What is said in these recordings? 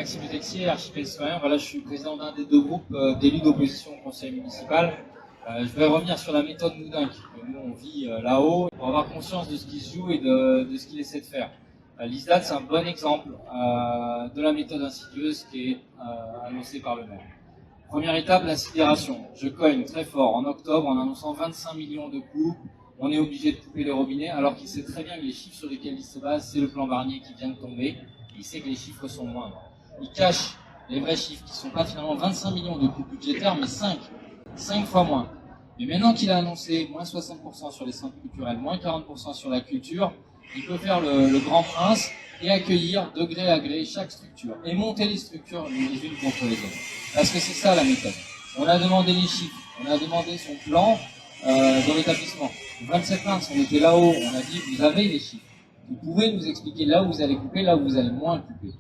Maxime Le Texier, archipel citoyen. Voilà, je suis président d'un des deux groupes d'élus d'opposition au conseil municipal. Je vais revenir sur la méthode Moudin, que nous on vit là-haut, pour avoir conscience de ce qui se joue et de ce qu'il essaie de faire. L'ISDAT, c'est un bon exemple de la méthode insidieuse qui est annoncée par le maire. Première étape, la sidération. Je cogne très fort en octobre en annonçant 25 millions de coupes. On est obligé de couper les robinets, alors qu'il sait très bien que les chiffres sur lesquels il se base, c'est le plan Barnier qui vient de tomber. Il sait que les chiffres sont moindres. Il cache les vrais chiffres, qui ne sont pas finalement 25 millions de coupes budgétaires, mais 5 fois moins. Mais maintenant qu'il a annoncé moins 60% sur les centres culturels, moins 40% sur la culture, il peut faire le grand prince et accueillir de gré à gré chaque structure et monter les structures les unes contre les autres. Parce que c'est ça la méthode. On a demandé les chiffres, on a demandé son plan dans l'établissement. Le 27 mars, on était là-haut, on a dit vous avez les chiffres. Vous pouvez nous expliquer là où vous allez couper, là où vous allez moins couper.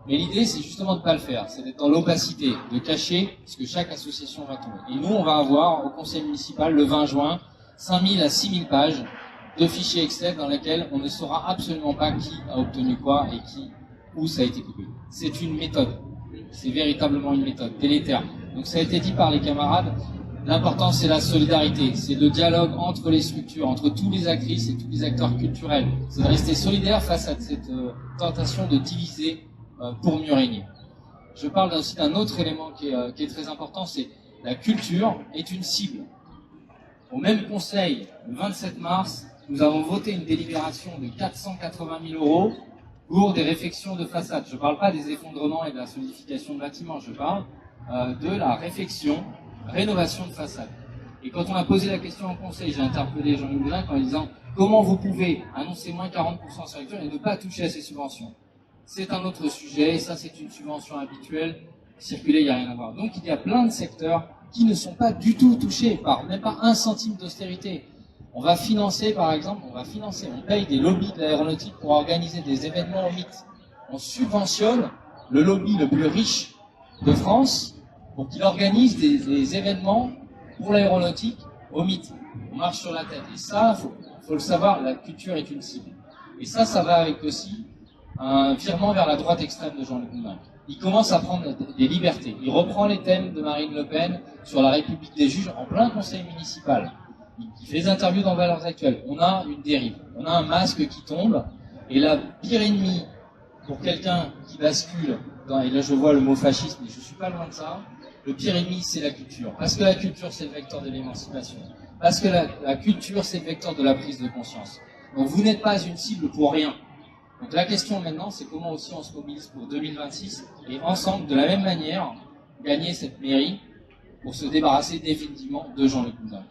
Mais l'idée, c'est justement de ne pas le faire, c'est d'être dans l'opacité, de cacher ce que chaque association va tomber. Et nous, on va avoir au conseil municipal, le 20 juin, 5000 à 6000 pages de fichiers Excel dans lesquels on ne saura absolument pas qui a obtenu quoi et où ça a été coupé. C'est une méthode. C'est véritablement une méthode délétère. Donc ça a été dit par les camarades, l'important c'est la solidarité, c'est le dialogue entre les structures, entre tous les actrices et tous les acteurs culturels. C'est de rester solidaire face à cette tentation de diviser pour mieux régner. Je parle aussi d'un autre élément qui est très important, c'est la culture est une cible. Au même conseil, le 27 mars, nous avons voté une délibération de 480 000 € pour des réfections de façade. Je ne parle pas des effondrements et de la solidification de bâtiments, je parle de la rénovation de façade. Et quand on a posé la question en conseil, j'ai interpellé Jean-Louis Moudin en lui disant comment vous pouvez annoncer moins 40% sur la culture et ne pas toucher à ces subventions. C'est un autre sujet, et ça c'est une subvention habituelle, circuler, il n'y a rien à voir. Donc il y a plein de secteurs qui ne sont pas du tout touchés par même pas 1 centime d'austérité. On va financer, par exemple, on paye des lobbies de l'aéronautique pour organiser des événements au mythe. On subventionne le lobby le plus riche de France pour qu'il organise des événements pour l'aéronautique au mythe. On marche sur la tête. Et ça, faut le savoir, la culture est une cible. Et ça va avec aussi un virement vers la droite extrême de Jean-Luc Moudin. Il commence à prendre des libertés. Il reprend les thèmes de Marine Le Pen sur la République des juges en plein conseil municipal. Il fait des interviews dans Valeurs Actuelles. On a une dérive. On a un masque qui tombe. Et la pire ennemie pour quelqu'un qui bascule, et là je vois le mot fascisme, mais je suis pas loin de ça, le pire ennemi c'est la culture. Parce que la culture c'est le vecteur de l'émancipation. Parce que la culture c'est le vecteur de la prise de conscience. Donc vous n'êtes pas une cible pour rien. Donc la question maintenant, c'est comment aussi on se mobilise pour 2026 et ensemble, de la même manière, gagner cette mairie pour se débarrasser définitivement de Jean-Luc Moudin.